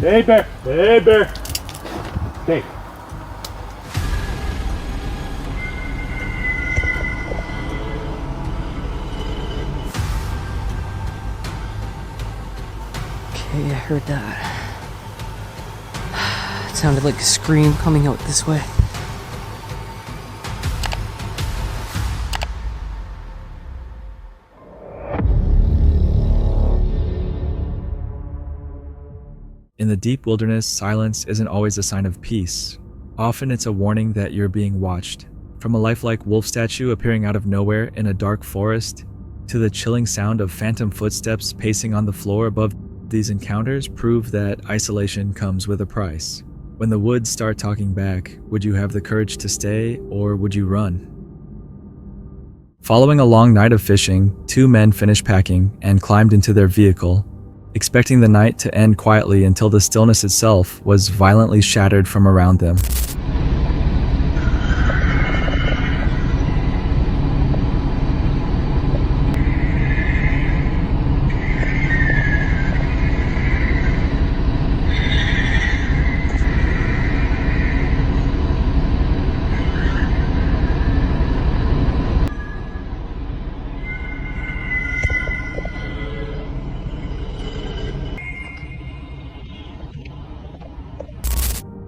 Hey, bear. Hey, bear. Hey. Okay, I heard that. It sounded like a scream coming out this way. In the deep wilderness, silence isn't always a sign of peace. Often it's a warning that you're being watched. From a lifelike wolf statue appearing out of nowhere in a dark forest, to the chilling sound of phantom footsteps pacing on the floor above, these encounters prove that isolation comes with a price. When the woods start talking back, would you have the courage to stay or would you run? Following a long night of fishing, 2 men finished packing and climbed into their vehicle, expecting the night to end quietly until the stillness itself was violently shattered from around them.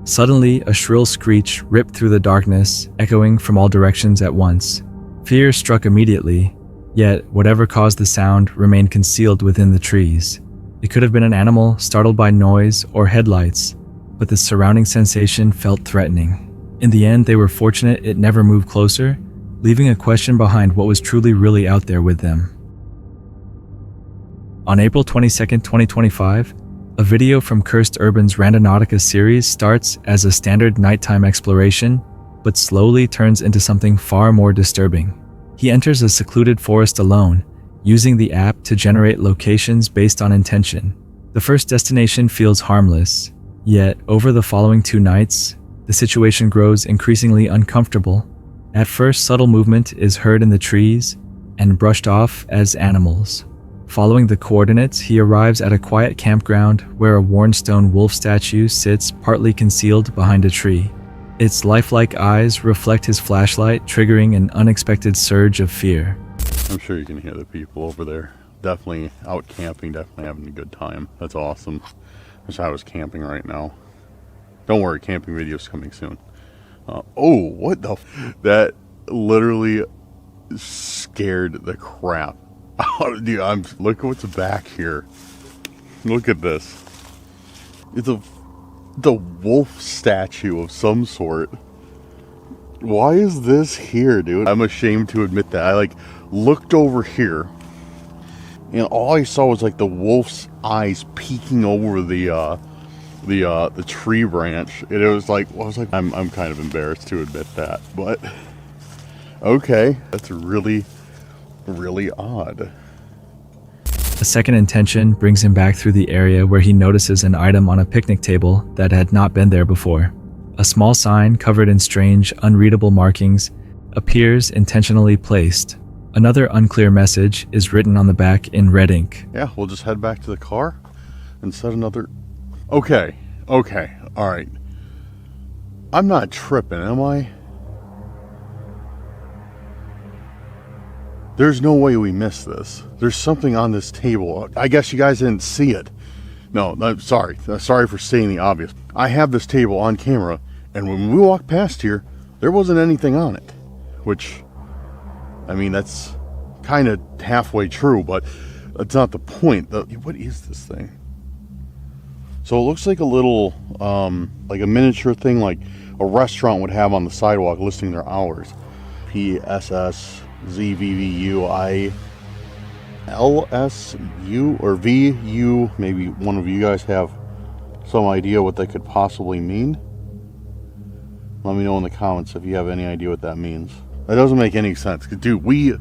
Suddenly, a shrill screech ripped through the darkness, echoing from all directions at once. Fear struck immediately, yet whatever caused the sound remained concealed within the trees. It could have been an animal startled by noise or headlights, but the surrounding sensation felt threatening. In the end, they were fortunate it never moved closer, leaving a question behind what was truly really out there with them. On April 22, 2025, a video from Cursed Urban's Randonautica series starts as a standard nighttime exploration, but slowly turns into something far more disturbing. He enters a secluded forest alone, using the app to generate locations based on intention. The first destination feels harmless, yet over the following 2 nights, the situation grows increasingly uncomfortable. At first, subtle movement is heard in the trees and brushed off as animals. Following the coordinates, he arrives at a quiet campground where a worn stone wolf statue sits partly concealed behind a tree. Its lifelike eyes reflect his flashlight, triggering an unexpected surge of fear. I'm sure you can hear the people over there. Definitely out camping, definitely having a good time. That's awesome. Wish I was camping right now. Don't worry, camping videos coming soon. Oh, what the that literally scared the crap. Oh, dude, look at what's back here. Look at this. It's the wolf statue of some sort. Why is this here, dude? I'm ashamed to admit that. I looked over here, and all I saw was the wolf's eyes peeking over the tree branch, and it was I'm kind of embarrassed to admit that, but okay, that's really odd. A second intention brings him back through the area where he notices an item on a picnic table that had not been there before. A small sign covered in strange, unreadable markings appears intentionally placed. Another unclear message is written on the back in red ink. Yeah, we'll just head back to the car and set another... Okay, alright. I'm not tripping, am I? There's no way we missed this. There's something on this table. I guess you guys didn't see it. No, I'm sorry. Sorry for saying the obvious. I have this table on camera, and when we walked past here, there wasn't anything on it. Which, I mean, that's kind of halfway true, but that's not the point. What is this thing? So it looks like a little, like a miniature thing like a restaurant would have on the sidewalk listing their hours. PSSZVVUILSU or VU. Maybe one of you guys have some idea what that could possibly mean. Let me know in the comments if you have any idea what that means. That doesn't make any sense. Dude,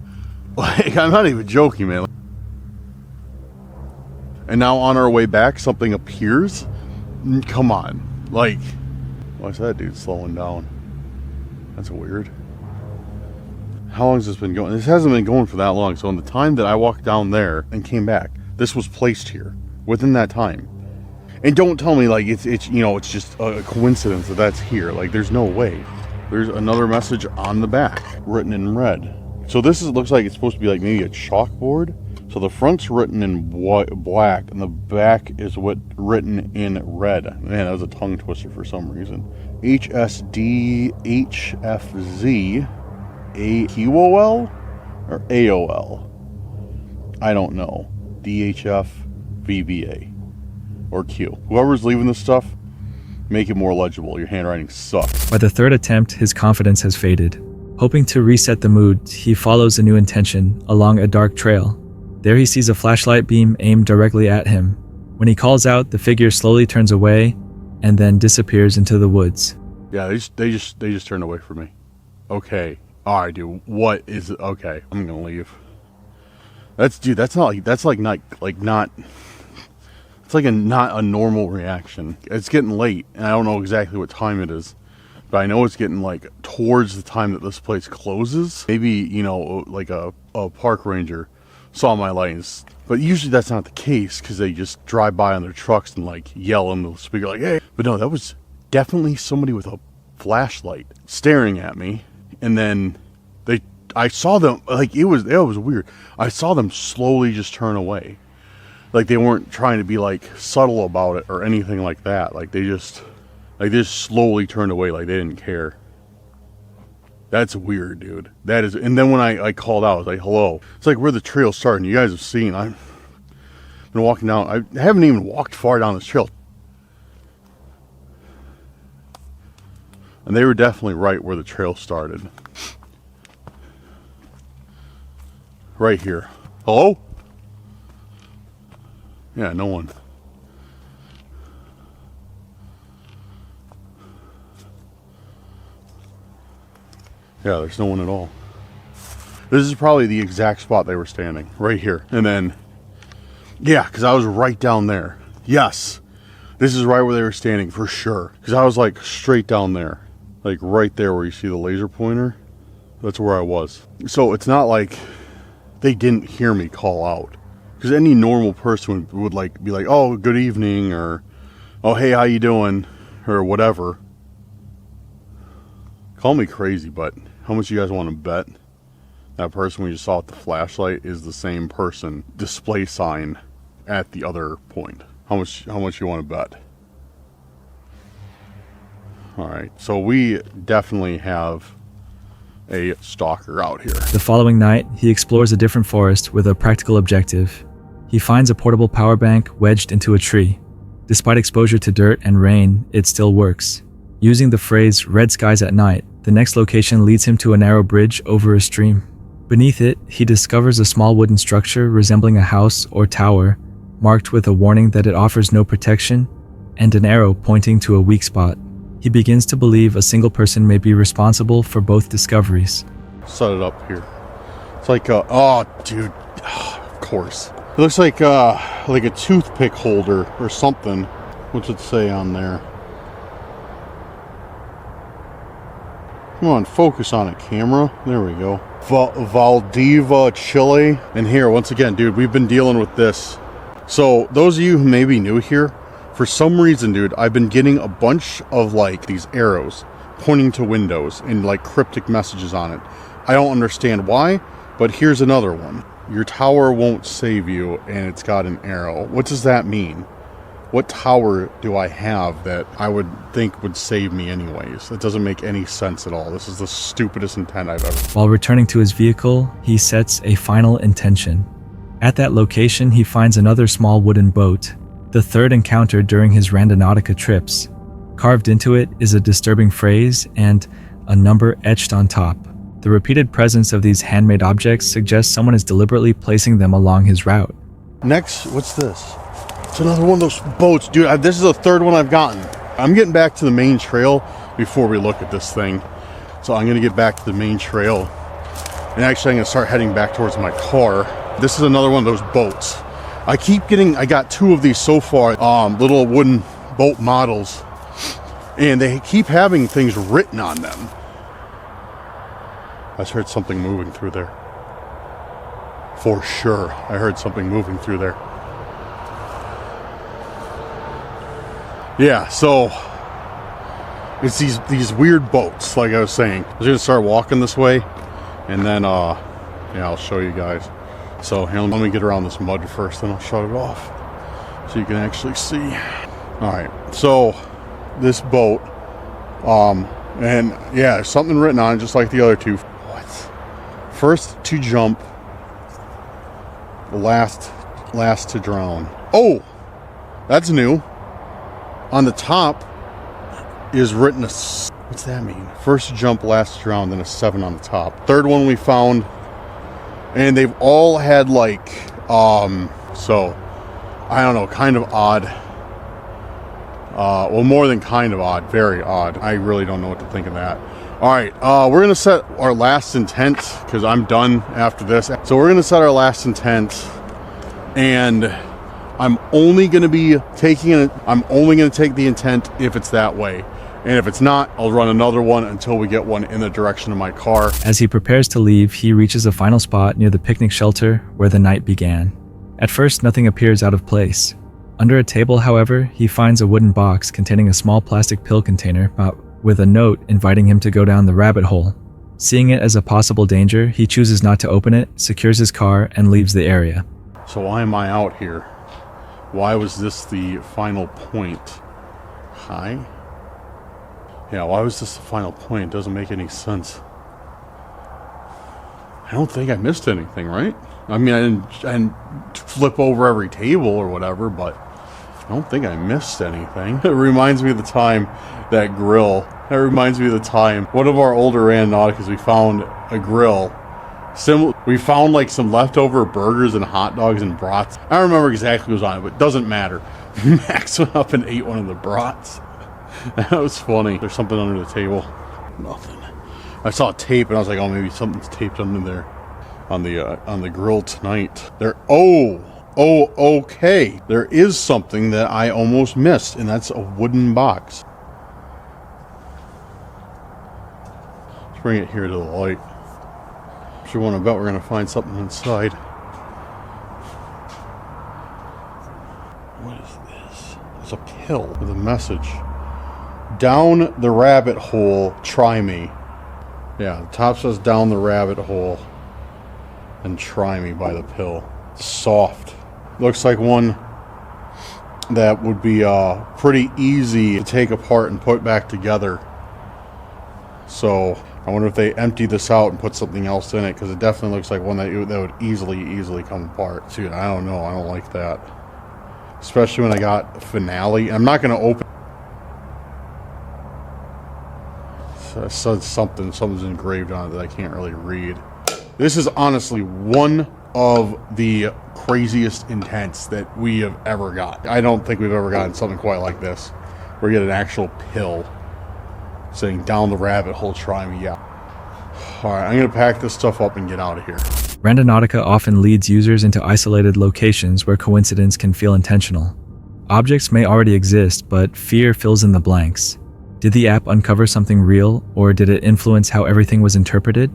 I'm not even joking, man. And now on our way back, something appears? Come on. Why is that dude slowing down? That's weird. How long has this been going? This hasn't been going for that long. So in the time that I walked down there and came back, this was placed here within that time. And don't tell me like it's you know, it's just a coincidence that that's here. Like there's no way. There's another message on the back written in red. So this looks like it's supposed to be like maybe a chalkboard. So the front's written in black and the back is written in red. Man, that was a tongue twister for some reason. HSDHFZ AQOL or AOL? I don't know. DHF VBA or Q. Whoever's leaving this stuff, make it more legible. Your handwriting sucks. By the third attempt, his confidence has faded. Hoping to reset the mood, he follows a new intention along a dark trail. There he sees a flashlight beam aimed directly at him. When he calls out, the figure slowly turns away and then disappears into the woods. Yeah, they just turned away from me. Okay. All right, dude. What is it? Okay, I'm gonna leave. That's not. It's like not a normal reaction. It's getting late, and I don't know exactly what time it is, but I know it's getting like towards the time that this place closes. Maybe, you know, like a park ranger saw my lights, but usually that's not the case because they just drive by on their trucks and like yell in the speaker like, "Hey!" But no, that was definitely somebody with a flashlight staring at me, and then I saw them like it was weird. I saw them slowly just turn away, like they weren't trying to be like subtle about it or anything like that. Like they just slowly turned away, like they didn't care. That's weird, dude. That is. And then when I called out, I was like, "Hello." It's like where the trail's starting. You guys have seen. I've been walking down. I haven't even walked far down this trail. And they were definitely right where the trail started. Right here. Hello? Yeah, no one. Yeah, there's no one at all. This is probably the exact spot they were standing. Right here. And then, yeah, because I was right down there. Yes. This is right where they were standing for sure. Because I was like straight down there. Like right there where you see the laser pointer. That's where I was. So it's not like they didn't hear me call out. Because any normal person would like be like, "Oh, good evening," or "Oh, hey, how you doing?" or whatever. Call me crazy, but how much you guys want to bet that person we just saw with the flashlight is the same person display sign at the other point? How much you want to bet? All right, so we definitely have a stalker out here. The following night, he explores a different forest with a practical objective. He finds a portable power bank wedged into a tree. Despite exposure to dirt and rain, it still works. Using the phrase "red skies at night," the next location leads him to a narrow bridge over a stream. Beneath it, he discovers a small wooden structure resembling a house or tower, marked with a warning that it offers no protection and an arrow pointing to a weak spot. He begins to believe a single person may be responsible for both discoveries. Set it up here. It's like oh, dude, of course. It looks like a toothpick holder or something. What's it say on there? Come on, focus on it, camera. There we go. Valdiva, Chile. And here, once again, dude, we've been dealing with this. So, those of you who may be new here, for some reason, dude, I've been getting a bunch of, like, these arrows pointing to windows and, like, cryptic messages on it. I don't understand why, but here's another one. Your tower won't save you, and it's got an arrow. What does that mean? What tower do I have that I would think would save me anyways? It doesn't make any sense at all. This is the stupidest intent I've ever. While returning to his vehicle, he sets a final intention. At that location, he finds another small wooden boat, the third encountered during his Randonautica trips. Carved into it is a disturbing phrase and a number etched on top. The repeated presence of these handmade objects suggests someone is deliberately placing them along his route. Next, what's this? It's another one of those boats, dude. This is the third one I've gotten. I'm getting back to the main trail before we look at this thing. So I'm going to get back to the main trail. And actually, I'm going to start heading back towards my car. This is another one of those boats. I got two of these so far, little wooden boat models. And they keep having things written on them. I just heard something moving through there. For sure, I heard something moving through there. Yeah, so it's these weird boats, like I was saying. I was gonna start walking this way, and then yeah, I'll show you guys. So here, let me get around this mud first, then I'll shut it off so you can actually see. All right, so this boat, and yeah, there's something written on it just like the other two. What? First to jump, last to drown. Oh, that's new. On the top is written what's that mean? First to jump, last to drown, then a 7 on the top. Third one we found, and they've all had like, so I don't know, kind of odd. Well, more than kind of odd, very odd. I really don't know what to think of that. All right, we're gonna set our last intent because I'm done after this. So we're gonna set our last intent, and I'm only gonna be taking it. I'm only gonna take the intent if it's that way, and if it's not, I'll run another one until we get one in the direction of my car. As he prepares to leave, he reaches a final spot near the picnic shelter where the night began. At first, nothing appears out of place. Under a table, however, he finds a wooden box containing a small plastic pill container with a note inviting him to go down the rabbit hole. Seeing it as a possible danger, he chooses not to open it, secures his car, and leaves the area. So why am I out here? Why was this the final point? Hi? Yeah, why was this the final point? It doesn't make any sense. I don't think I missed anything, right? I mean, I didn't flip over every table or whatever, but I don't think I missed anything. It reminds me of the time that grill. That reminds me of the time one of our older Randonauticas, we found a grill. We found like some leftover burgers and hot dogs and brats. I don't remember exactly what was on it, but it doesn't matter. Max went up and ate one of the brats. That was funny. There's something under the table. Nothing. I saw tape and I was like, oh, maybe something's taped under there on the grill tonight. Okay. There is something that I almost missed, and that's a wooden box. Let's bring it here to the light. Sure want to bet we're going to find something inside. What is this? It's a pill with a message. Down the rabbit hole, try me. Yeah, the top says down the rabbit hole and try me by the pill. It's soft. Looks like one that would be pretty easy to take apart and put back together. So I wonder if they empty this out and put something else in it, because it definitely looks like one that would easily come apart. Dude, I don't know. I don't like that. Especially when I got finale. I'm not going to open. So it said something's engraved on it that I can't really read. This is honestly one of the craziest intents that we have ever got. I don't think we've ever gotten something quite like this, where you get an actual pill saying down the rabbit hole, try me. Yeah. All right, I'm gonna pack this stuff up and get out of here. Randonautica often leads users into isolated locations where coincidence can feel intentional. Objects may already exist, but fear fills in the blanks. Did the app uncover something real, or did it influence how everything was interpreted?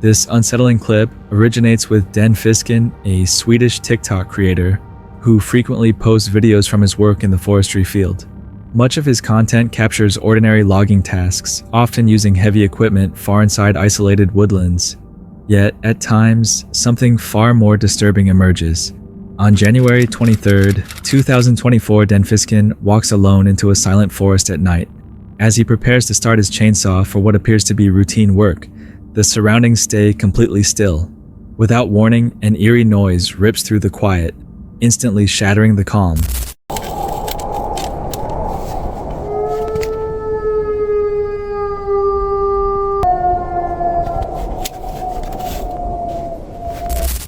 This unsettling clip originates with Den Fisken, a Swedish TikTok creator who frequently posts videos from his work in the forestry field. Much of his content captures ordinary logging tasks, often using heavy equipment far inside isolated woodlands. Yet, at times, something far more disturbing emerges. On January 23rd, 2024, Den Fisken walks alone into a silent forest at night. As he prepares to start his chainsaw for what appears to be routine work, the surroundings stay completely still. Without warning, an eerie noise rips through the quiet, instantly shattering the calm.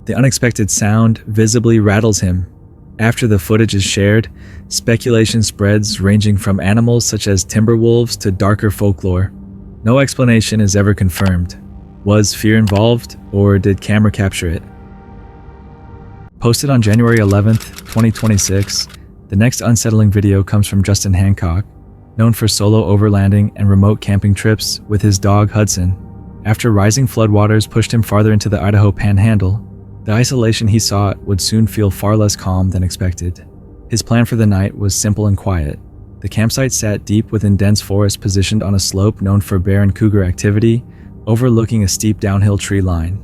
The unexpected sound visibly rattles him. After the footage is shared, speculation spreads, ranging from animals such as timber wolves to darker folklore. No explanation is ever confirmed. Was fear involved, or did camera capture it? Posted on January 11th, 2026, the next unsettling video comes from Justin Hancock, known for solo overlanding and remote camping trips with his dog Hudson. After rising floodwaters pushed him farther into the Idaho panhandle, the isolation he sought would soon feel far less calm than expected. His plan for the night was simple and quiet. The campsite sat deep within dense forest positioned on a slope known for bear and cougar activity, overlooking a steep downhill tree line.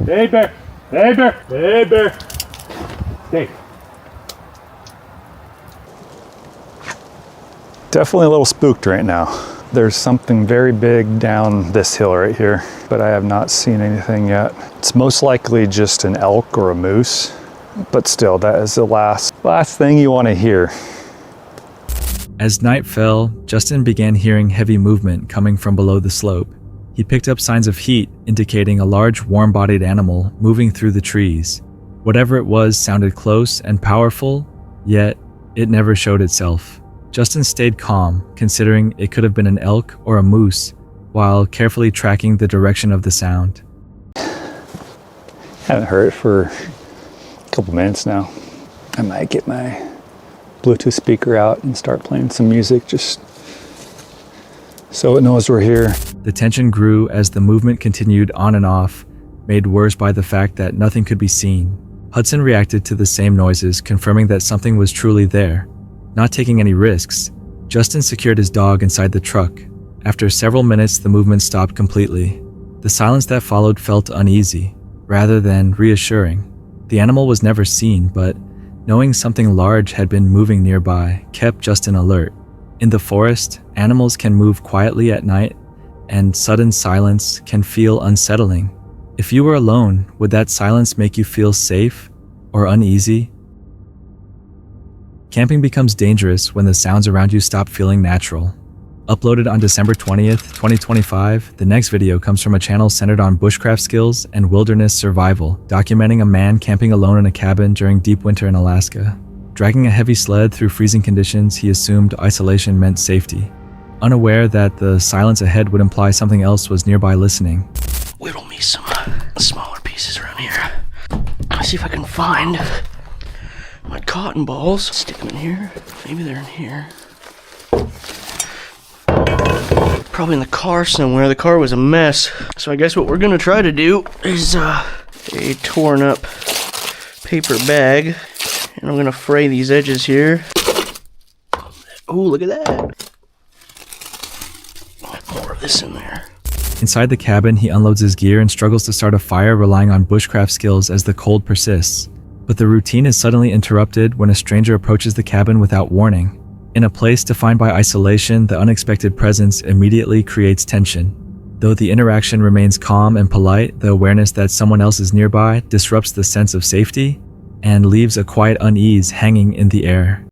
Hey bear! Hey bear! Hey bear! Hey. Definitely a little spooked right now. There's something very big down this hill right here, but I have not seen anything yet. It's most likely just an elk or a moose, but still, that is the last thing you want to hear. As night fell, Justin began hearing heavy movement coming from below the slope. He picked up signs of heat, indicating a large warm-bodied animal moving through the trees. Whatever it was sounded close and powerful, yet it never showed itself. Justin stayed calm, considering it could have been an elk or a moose, while carefully tracking the direction of the sound. Haven't heard it for a couple minutes now. I might get my Bluetooth speaker out and start playing some music just so it knows we're here. The tension grew as the movement continued on and off, made worse by the fact that nothing could be seen. Hudson reacted to the same noises, confirming that something was truly there. Not taking any risks, Justin secured his dog inside the truck. After several minutes, the movement stopped completely. The silence that followed felt uneasy, rather than reassuring. The animal was never seen, but knowing something large had been moving nearby kept Justin alert. In the forest, animals can move quietly at night, and sudden silence can feel unsettling. If you were alone, would that silence make you feel safe or uneasy? Camping becomes dangerous when the sounds around you stop feeling natural. Uploaded on December 20th, 2025, the next video comes from a channel centered on bushcraft skills and wilderness survival, documenting a man camping alone in a cabin during deep winter in Alaska. Dragging a heavy sled through freezing conditions, he assumed isolation meant safety, unaware that the silence ahead would imply something else was nearby listening. Whittle me some smaller pieces around here. See if I can find my cotton balls. Stick them in here. Maybe they're in here. Probably in the car somewhere. The car was a mess. So I guess what we're gonna try to do is a torn up paper bag. And I'm gonna fray these edges here. Oh, look at that. More of this in there. Inside the cabin, he unloads his gear and struggles to start a fire, relying on bushcraft skills as the cold persists. But the routine is suddenly interrupted when a stranger approaches the cabin without warning. In a place defined by isolation, the unexpected presence immediately creates tension. Though the interaction remains calm and polite, the awareness that someone else is nearby disrupts the sense of safety and leaves a quiet unease hanging in the air.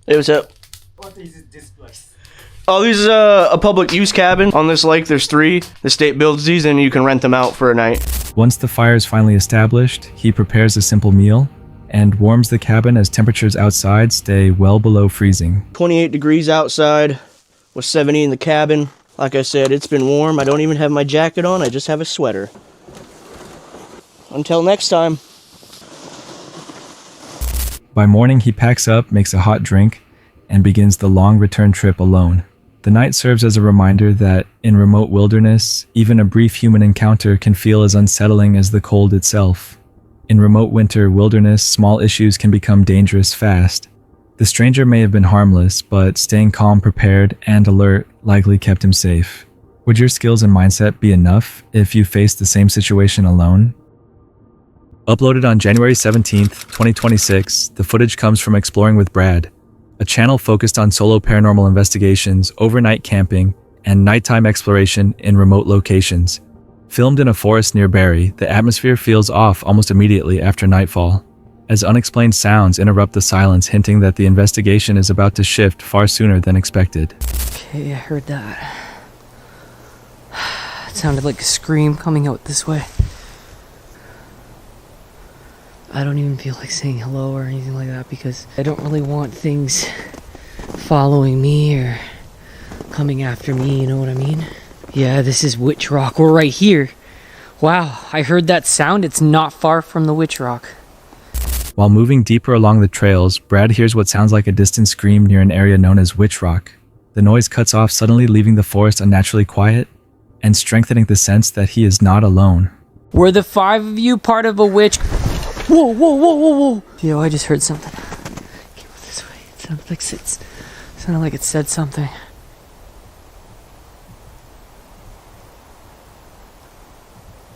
Hey, what's up? What is this place? Oh, this is a public use cabin. On this lake, there's 3. The state builds these and you can rent them out for a night. Once the fire is finally established, he prepares a simple meal and warms the cabin as temperatures outside stay well below freezing. 28 degrees outside with 70 in the cabin. Like I said, it's been warm. I don't even have my jacket on. I just have a sweater. Until next time. By morning, he packs up, makes a hot drink, and begins the long return trip alone. The night serves as a reminder that in remote wilderness, even a brief human encounter can feel as unsettling as the cold itself. In remote winter wilderness, small issues can become dangerous fast. The stranger may have been harmless, but staying calm, prepared, and alert likely kept him safe. Would your skills and mindset be enough if you faced the same situation alone? Uploaded on January 17th, 2026, the footage comes from Exploring with Brad, a channel focused on solo paranormal investigations, overnight camping, and nighttime exploration in remote locations. Filmed in a forest near Barrie, the atmosphere feels off almost immediately after nightfall, as unexplained sounds interrupt the silence, hinting that the investigation is about to shift far sooner than expected. Okay, I heard that. It sounded like a scream coming out this way. I don't even feel like saying hello or anything like that because I don't really want things following me or coming after me, you know what I mean? Yeah, this is Witch Rock. We're right here. Wow, I heard that sound. It's not far from the Witch Rock. While moving deeper along the trails, Brad hears what sounds like a distant scream near an area known as Witch Rock. The noise cuts off, suddenly leaving the forest unnaturally quiet and strengthening the sense that he is not alone. Were the 5 of you part of a witch? Whoa, whoa, whoa, whoa, whoa. Yo, I just heard something. Came up this way. It sounded like it said something.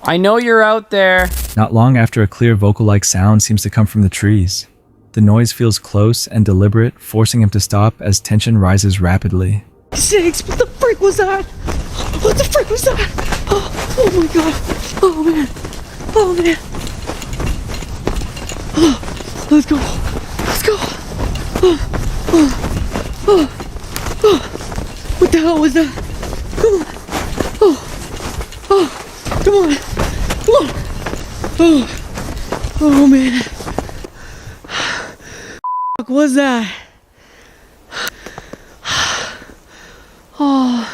I know you're out there. Not long after, a clear vocal-like sound seems to come from the trees. The noise feels close and deliberate, forcing him to stop as tension rises rapidly. Sakes, what the frick was that? What the frick was that? Oh my god. Oh man. Oh man. Oh, let's go. Let's go. What the hell was that? Come on. Come on. Come on. Oh man. What was that? Oh,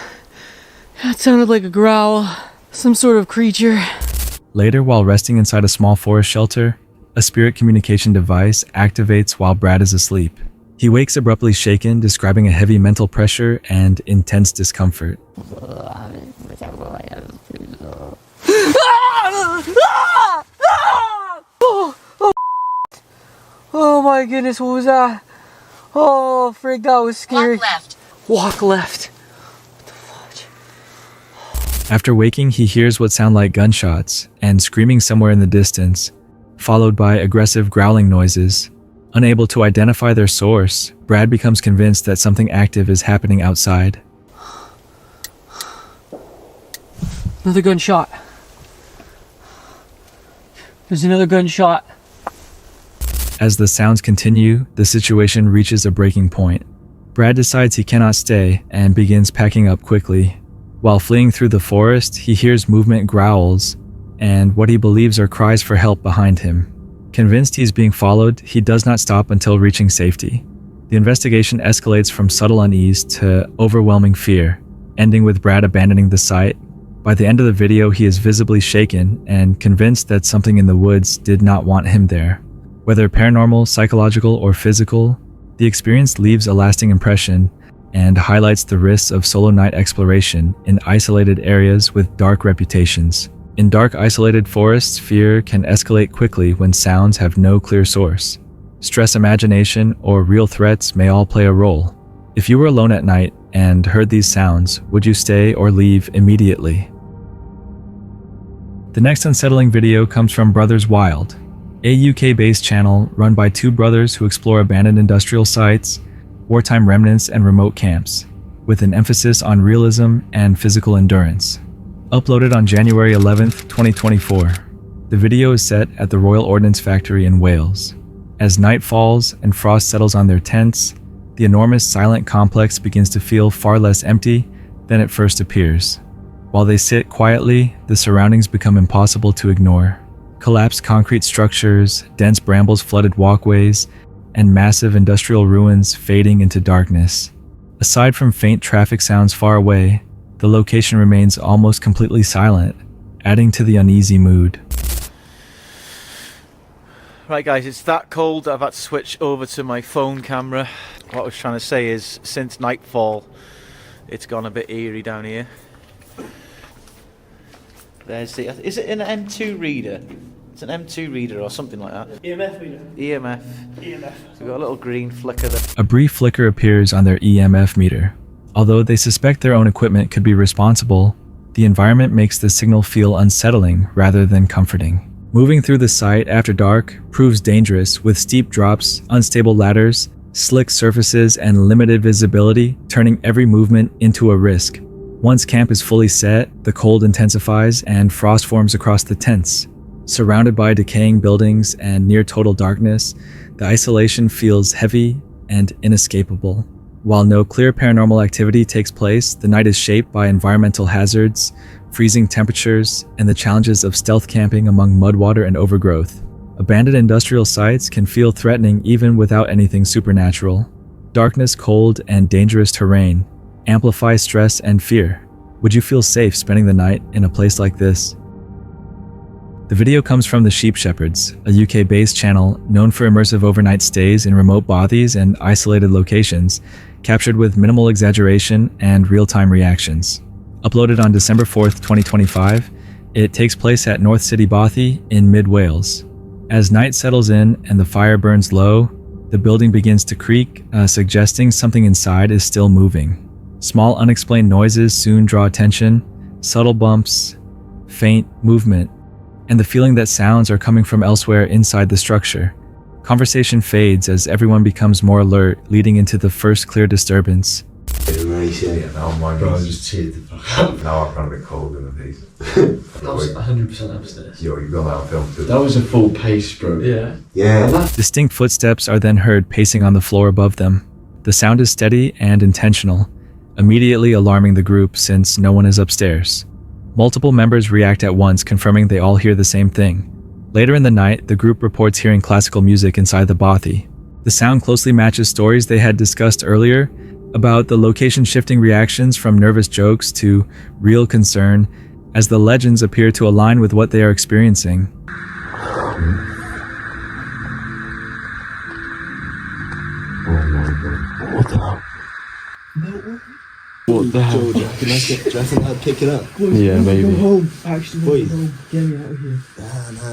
that sounded like a growl. Some sort of creature. Later, while resting inside a small forest shelter, a spirit communication device activates while Brad is asleep. He wakes abruptly shaken, describing a heavy mental pressure and intense discomfort. Oh my goodness, what was that? Oh, frick, that was scary. Walk left. Walk left. After waking, he hears what sound like gunshots and screaming somewhere in the distance, followed by aggressive growling noises. Unable to identify their source, Brad becomes convinced that something active is happening outside. Another gunshot. There's another gunshot. As the sounds continue, the situation reaches a breaking point. Brad decides he cannot stay and begins packing up quickly. While fleeing through the forest, he hears movement, growls, and what he believes are cries for help behind him. Convinced he's being followed, he does not stop until reaching safety. The investigation escalates from subtle unease to overwhelming fear, ending with Brad abandoning the site. By the end of the video, he is visibly shaken and convinced that something in the woods did not want him there. Whether paranormal, psychological, or physical, the experience leaves a lasting impression and highlights the risks of solo night exploration in isolated areas with dark reputations. In dark, isolated forests, fear can escalate quickly when sounds have no clear source. Stress, imagination, or real threats may all play a role. If you were alone at night and heard these sounds, would you stay or leave immediately? The next unsettling video comes from Brothers Wild, a UK-based channel run by two brothers who explore abandoned industrial sites, wartime remnants, and remote camps, with an emphasis on realism and physical endurance. Uploaded on January 11th, 2024, the video is set at the Royal Ordnance Factory in Wales. As night falls and frost settles on their tents, the enormous silent complex begins to feel far less empty than it first appears. While they sit quietly, the surroundings become impossible to ignore. Collapsed concrete structures, dense brambles flooded walkways, and massive industrial ruins fading into darkness. Aside from faint traffic sounds far away, the location remains almost completely silent, adding to the uneasy mood. Right guys, it's that cold I've had to switch over to my phone camera. What I was trying to say is, since nightfall, it's gone a bit eerie down here. There's the, is it an M2 reader? It's an M2 reader or something like that. EMF reader. EMF. EMF. So we've got a little green flicker there. A brief flicker appears on their EMF meter. Although they suspect their own equipment could be responsible, the environment makes the signal feel unsettling rather than comforting. Moving through the site after dark proves dangerous, with steep drops, unstable ladders, slick surfaces, and limited visibility, turning every movement into a risk. Once camp is fully set, the cold intensifies and frost forms across the tents. Surrounded by decaying buildings and near total darkness, the isolation feels heavy and inescapable. While no clear paranormal activity takes place, the night is shaped by environmental hazards, freezing temperatures, and the challenges of stealth camping among mudwater and overgrowth. Abandoned industrial sites can feel threatening even without anything supernatural. Darkness, cold, and dangerous terrain amplify stress and fear. Would you feel safe spending the night in a place like this? The video comes from The Sheep Shepherds, a UK-based channel known for immersive overnight stays in remote bothies and isolated locations, captured with minimal exaggeration and real-time reactions. Uploaded on December 4th, 2025, it takes place at North City Bothy in mid-Wales. As night settles in and the fire burns low, the building begins to creak, suggesting something inside is still moving. Small unexplained noises soon draw attention, subtle bumps, faint movement, and the feeling that sounds are coming from elsewhere inside the structure. Conversation fades as everyone becomes more alert, leading into the first clear disturbance. Oh my god, I just cheered the fuck up. Now I've gone a bit cold in the piece. That was 100% upstairs. Yo, you've got that on film too. That was a full pace, bro. Yeah. Yeah. Distinct footsteps are then heard pacing on the floor above them. The sound is steady and intentional, immediately alarming the group since no one is upstairs. Multiple members react at once, confirming they all hear the same thing. Later in the night, the group reports hearing classical music inside the bothy. The sound closely matches stories they had discussed earlier about the location-shifting reactions from nervous jokes to real concern, as the legends appear to align with what they are experiencing. What the hell? Georgia, can I get dressed and help pick it up? Yeah, maybe. Go home. Actually, Boys. go home. Get me out of here.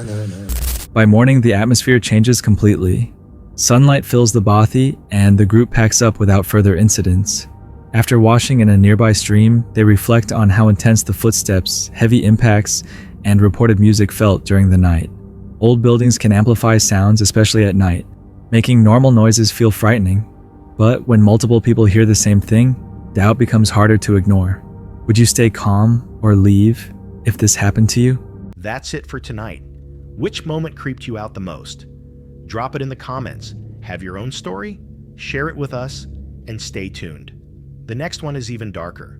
No. By morning, the atmosphere changes completely. Sunlight fills the bothy, and the group packs up without further incidents. After washing in a nearby stream, they reflect on how intense the footsteps, heavy impacts, and reported music felt during the night. Old buildings can amplify sounds, especially at night, making normal noises feel frightening. But when multiple people hear the same thing, doubt becomes harder to ignore. Would you stay calm or leave if this happened to you? That's it for tonight. Which moment creeped you out the most? Drop it in the comments. Have your own story? Share it with us, and stay tuned. The next one is even darker.